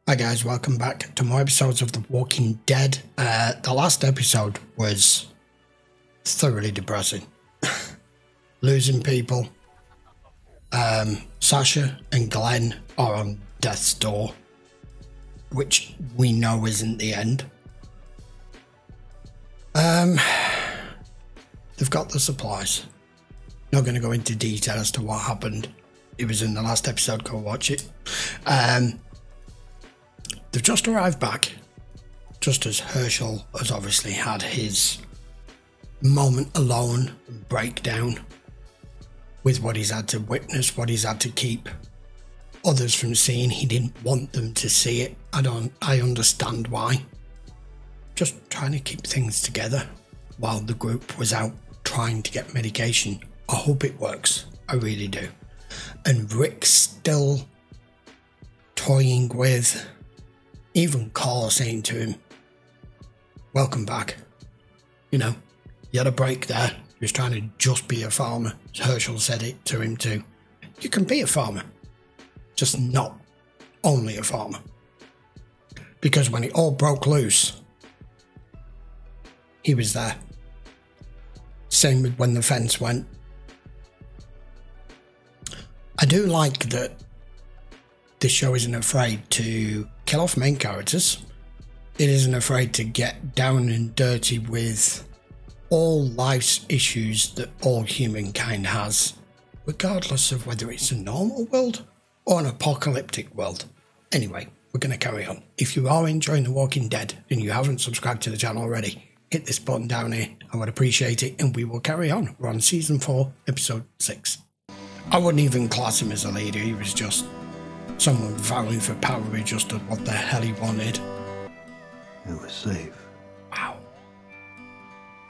Hi guys, welcome back to more episodes of The Walking Dead. The last episode was thoroughly depressing. Losing people. Sasha and Glenn are on death's door, which we know isn't the end. They've got the supplies. Not going to go into detail as to what happened. It was in the last episode, go watch it. They've just arrived back, just as Herschel has obviously had his moment alone and breakdown with what he's had to witness, what he's had to keep others from seeing. He didn't want them to see it. I understand why. Just trying to keep things together while the group was out trying to get medication. I hope it works. I really do. And Rick's still toying with, even Carl saying to him, welcome back. You know, you had a break there. He was trying to just be a farmer. Herschel said it to him too. You can be a farmer, just not only a farmer. Because when it all broke loose, he was there. Same with when the fence went. I do like that this show isn't afraid to kill off main characters. It isn't afraid to get down and dirty with all life's issues that all humankind has, regardless of whether it's a normal world or an apocalyptic world. Anyway, we're going to carry on. If you are enjoying The Walking Dead and you haven't subscribed to the channel already, hit this button down here. I would appreciate it, and we will carry on. We're on season 4, episode 6. I wouldn't even class him as a leader. He was just someone vowing for power. He just did what the hell he wanted. It was safe. Wow.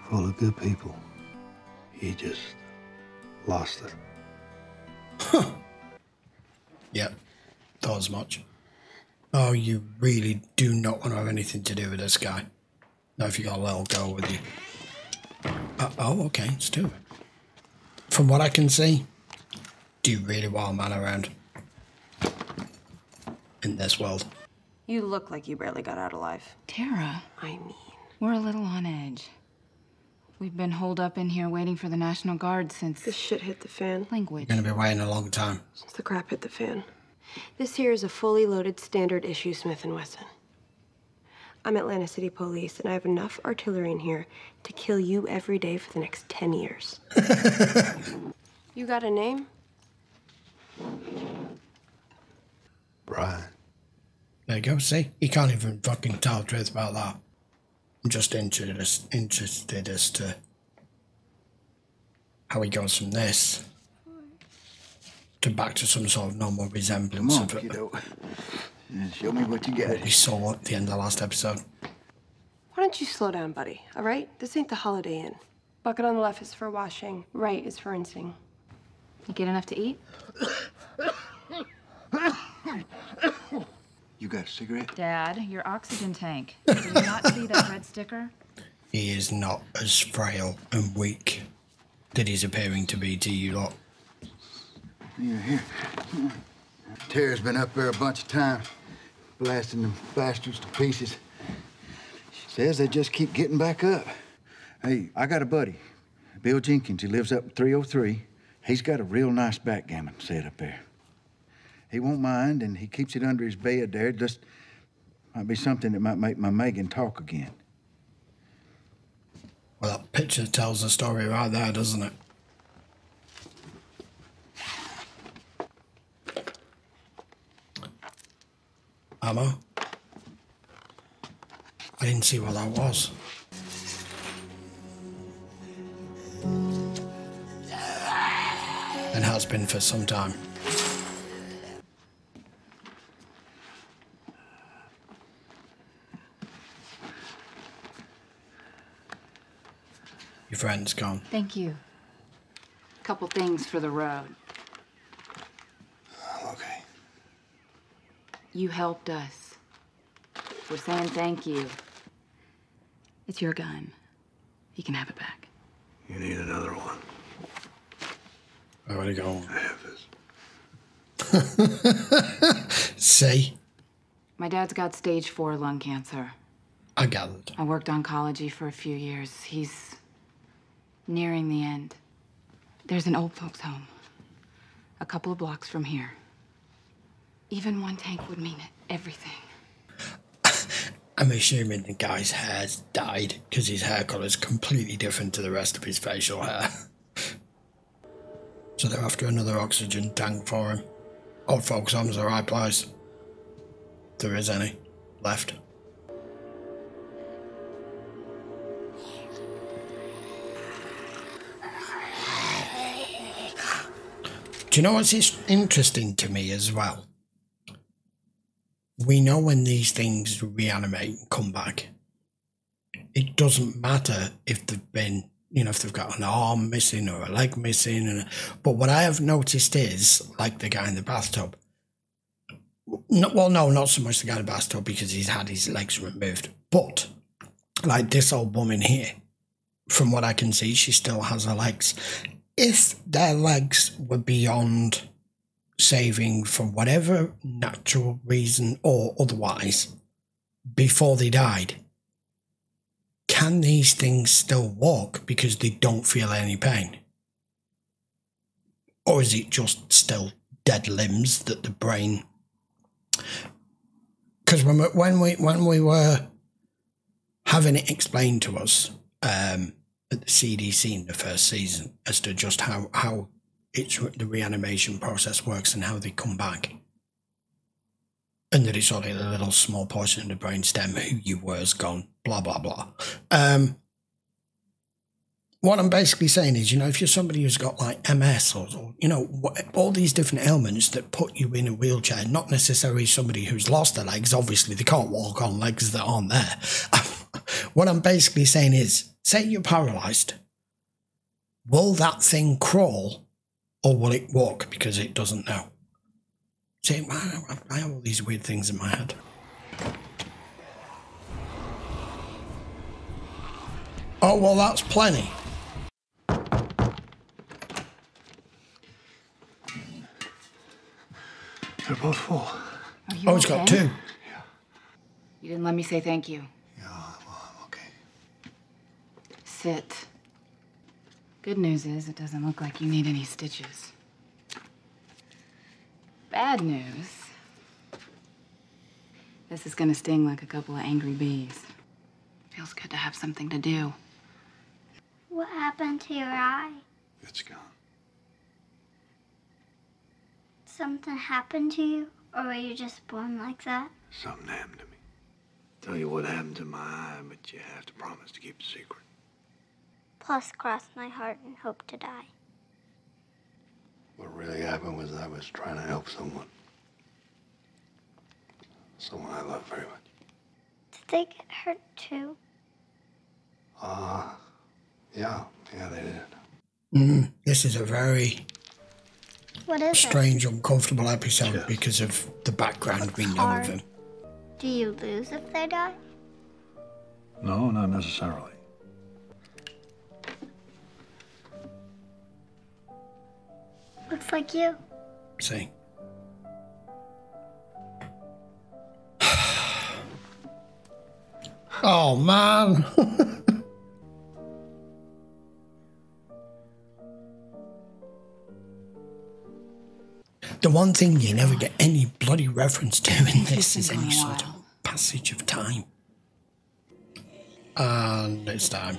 Full of good people. He just lost it. Huh. Yep. Thought as much. Oh, you really do not want to have anything to do with this guy. Not if you got a little girl with you. Oh, okay. Let's do it. From what I can see, do really wild man around in this world. You look like you barely got out alive. Tara, I mean, we're a little on edge. We've been holed up in here waiting for the National Guard since... this shit hit the fan. Language. You're gonna be waiting a long time. Since the crap hit the fan. This here is a fully loaded standard issue Smith & Wesson. I'm Atlanta City Police, and I have enough artillery in here to kill you every day for the next 10 years. You got a name? Brian. There you go, see? You can't even fucking tell the truth about that. I'm just interested as to how he goes from this to back to some sort of normal resemblance Come on, of it. kiddo. Show me what you got. What we saw at the end of the last episode. Why don't you slow down, buddy, all right? This ain't the Holiday Inn. Bucket on the left is for washing, right is for rinsing. You get enough to eat? You got a cigarette? Dad, your oxygen tank. Do you not see that red sticker? He is not as frail and weak that he's appearing to be to you lot. Here. Tara's been up there a bunch of times, blasting them bastards to pieces. She says they just keep getting back up. Hey, I got a buddy, Bill Jenkins. He lives up 303. He's got a real nice backgammon set up there. He won't mind, and he keeps it under his bed there. Just might be something that might make my Megan talk again. Well, that picture tells the story right there, doesn't it? Ammo? I didn't see what that was. And has been for some time. Your friend's gone. Thank you. Couple things for the road. Okay. You helped us. We're saying thank you. It's your gun. You can have it back. You need another one. Where would it go? I have this. See? My dad's got stage 4 lung cancer. I gathered. I worked oncology for a few years. He's nearing the end. There's an old folks' home a couple of blocks from here. Even one tank would mean everything. I'm assuming the guy's hair's dyed because his hair colour is completely different to the rest of his facial hair. So they're after another oxygen tank for him. Old folks' home's the right place. If there is any left. Do you know what's interesting to me as well? We know when these things reanimate and come back, it doesn't matter if they've been, you know, if they've got an arm missing or a leg missing. But what I have noticed is, like the guy in the bathtub, well, no, not so much the guy in the bathtub because he's had his legs removed, but like this old woman here, from what I can see, she still has her legs. If their legs were beyond saving for whatever natural reason or otherwise before they died, can these things still walk because they don't feel any pain? Or is it just still dead limbs that the brain... Because when we were having it explained to us at the CDC in the first season as to just how the reanimation process works and how they come back, and that it's only a little small portion of the brainstem who you were is gone, blah blah blah. What I'm basically saying is, you know, if you're somebody who's got like MS or you know, all these different ailments that put you in a wheelchair, not necessarily somebody who's lost their legs, obviously they can't walk on legs that aren't there. What I'm basically saying is, say you're paralysed, will that thing crawl or will it walk because it doesn't know? See, I have all these weird things in my head. Oh, well, that's plenty. They're both full. Oh, it's got 2. Yeah. You didn't let me say thank you. Yeah, well, I'm okay. Sit. Good news is it doesn't look like you need any stitches. Bad news. This is gonna sting like a couple of angry bees. Feels good to have something to do. What happened to your eye? It's gone. Something happened to you? Or were you just born like that? Something happened to me. Tell you what happened to my eye, but you have to promise to keep it secret. Plus, cross my heart and hope to die. What really happened was I was trying to help someone. Someone I love very much. Did they get hurt too? Yeah, they did. This is a very What is strange, uncomfortable episode because of the background we know of him. Do you lose if they die? No, not necessarily. Looks like you. See. Oh, man. The one thing you never get any bloody reference to in this is any sort of passage of time. And it's time.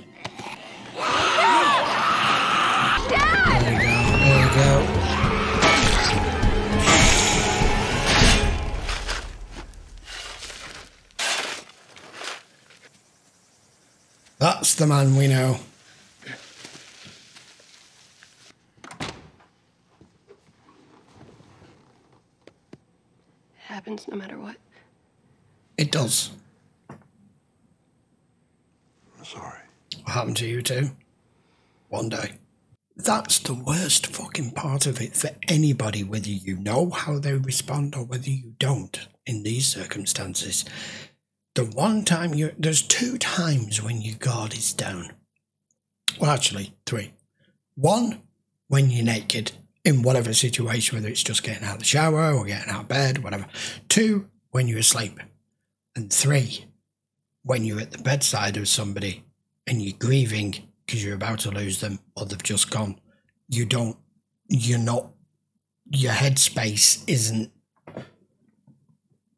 Dad! There we go, there we go. That's the man we know. It happens no matter what. It does. I'm sorry. What happened to you too? One day. That's the worst fucking part of it for anybody, whether you know how they respond or whether you don't in these circumstances. The one time there's 2 times when your guard is down. Well, actually, 3. 1, when you're naked in whatever situation, whether it's just getting out of the shower or getting out of bed, whatever. 2, when you're asleep. And 3, when you're at the bedside of somebody and you're grieving because you're about to lose them or they've just gone, your headspace isn't,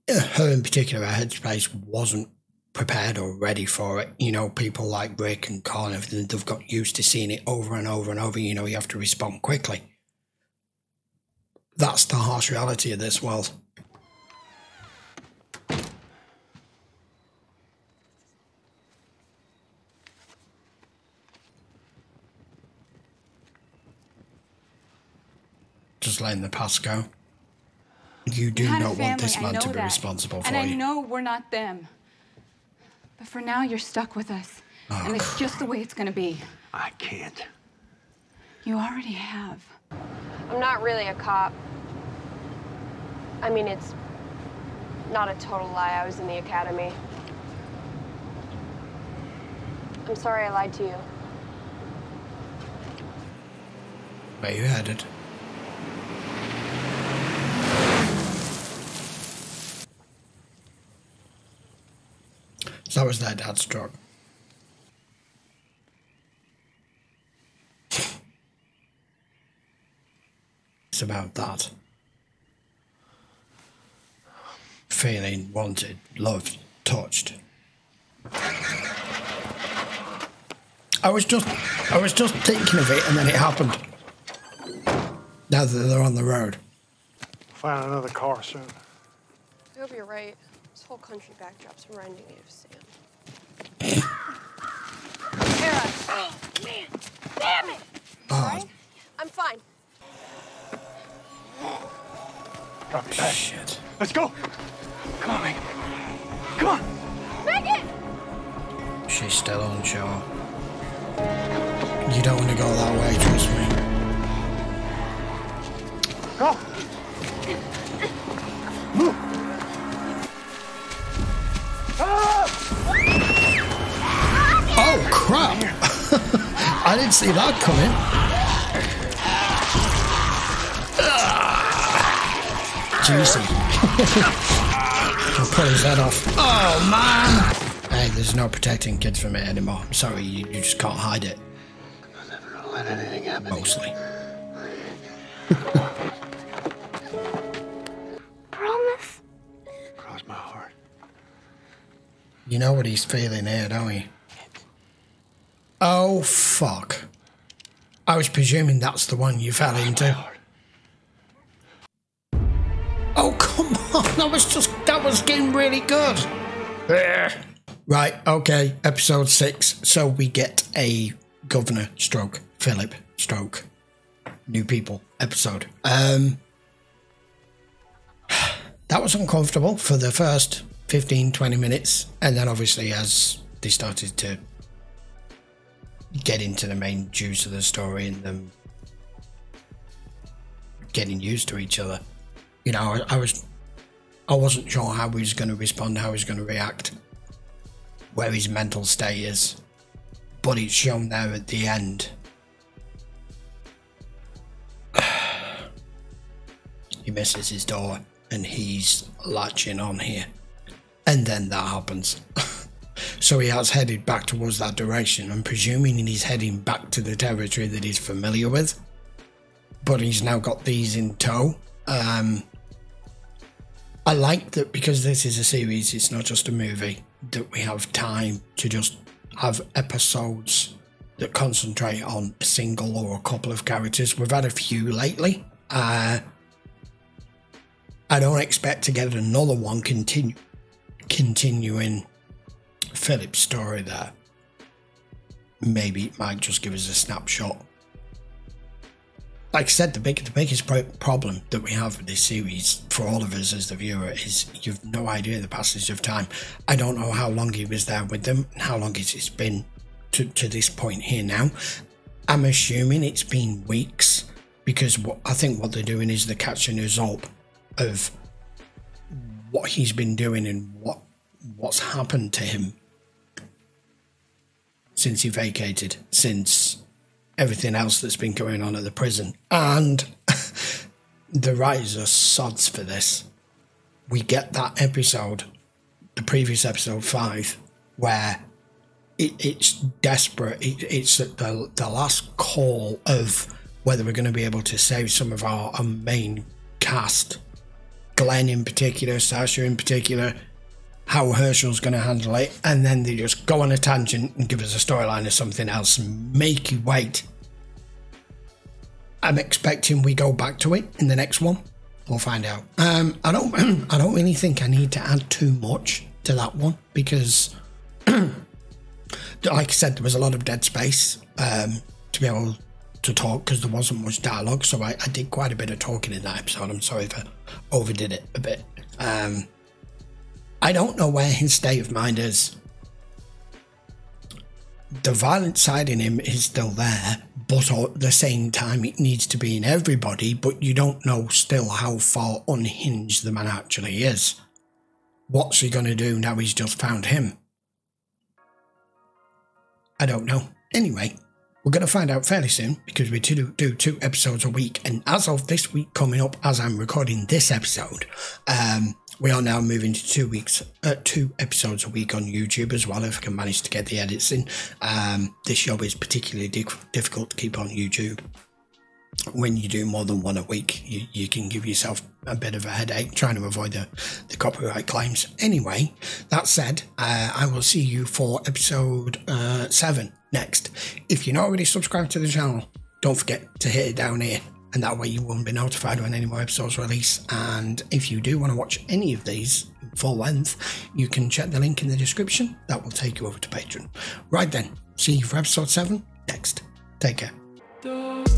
her in particular, her headspace wasn't prepared or ready for it. You know, people like Rick and Carl and everything, they've got used to seeing it over and over and over. You know, you have to respond quickly. That's the harsh reality of this world. Just letting the past go. You do not want this man to be responsible for you. And I know we're not them. But for now, you're stuck with us. Oh, and it's just the way it's going to be. I can't. You already have. I'm not really a cop. I mean, it's not a total lie. I was in the academy. I'm sorry I lied to you. Where you headed? So that was their dad's drug. It's about that. Feeling wanted, loved, touched. I was just thinking of it and then it happened. Now that they're on the road. Find another car soon. I hope you're right. This whole country backdrop's reminding me of Sam. Tara! Oh, man! Damn it! Oh. Right? I'm fine. Drop your bag. Shit. Let's go. Come on, Megan. Come on. Megan! She's still unsure. You don't want to go that way, trust me. Go. Move. Oh, crap! I didn't see that coming. Juicy. I'll pull his head off. Oh, man! Hey, there's no protecting kids from it anymore. I'm sorry, you just can't hide it. I'm never gonna let anything happen. Mostly. Promise? Cross my heart. You know what he's feeling here, don't you? Oh, fuck. I was presuming that's the one you fell into. Oh, come on. That was getting really good. Right, okay. Episode 6. So we get a Governor stroke Philip stroke new people episode. That was uncomfortable for the first 15-20 minutes, and then obviously as they started to get into the main juice of the story and them getting used to each other, you know, I wasn't sure how he was going to respond, how he was going to react, where his mental state is, but it's shown there at the end. He misses his door and he's latching on here, and then that happens. So he has headed back towards that direction. I'm presuming he's heading back to the territory that he's familiar with, but he's now got these in tow. I like that because this is a series, it's not just a movie, that we have time to just have episodes that concentrate on a single or a couple of characters. We've had a few lately. I don't expect to get another one continuing Philip's story there. Maybe it might just give us a snapshot. Like I said, the biggest problem that we have with this series for all of us as the viewer is you've no idea the passage of time. I don't know how long he was there with them and how long it's been to this point here now. I'm assuming it's been weeks, because I think what they're doing is they're catching us up of what he's been doing and what's happened to him since he vacated, since everything else that's been going on at the prison. And the writers are sods for this. We get that episode the previous episode 5, where it's desperate. It's at the last call of whether we're going to be able to save some of our main cast. Glenn in particular, Sasha in particular, how Herschel's going to handle it, and then they just go on a tangent and give us a storyline of something else and make you wait. I'm expecting we go back to it in the next one. We'll find out. I don't really think I need to add too much to that one because, like I said, there was a lot of dead space to be able to talk because there wasn't much dialogue. So I did quite a bit of talking in that episode. I'm sorry if I overdid it a bit. I don't know where his state of mind is. The violent side in him is still there, but at the same time it needs to be in everybody, but you don't know still how far unhinged the man actually is. What's he going to do now he's just found him? I don't know. Anyway, we're going to find out fairly soon because we do 2 episodes a week, and as of this week coming up, as I'm recording this episode, we are now moving to 2 episodes a week on YouTube as well, if I can manage to get the edits in. This show is particularly difficult to keep on YouTube. When you do more than 1 a week, you can give yourself a bit of a headache trying to avoid the copyright claims. Anyway, that said, I will see you for episode 7 next. If you're not already subscribed to the channel, don't forget to hit it down here, and that way you won't be notified when any more episodes release. And if you do want to watch any of these in full length, you can check the link in the description. That will take you over to Patreon. Right then, see you for episode 7 next. Take care.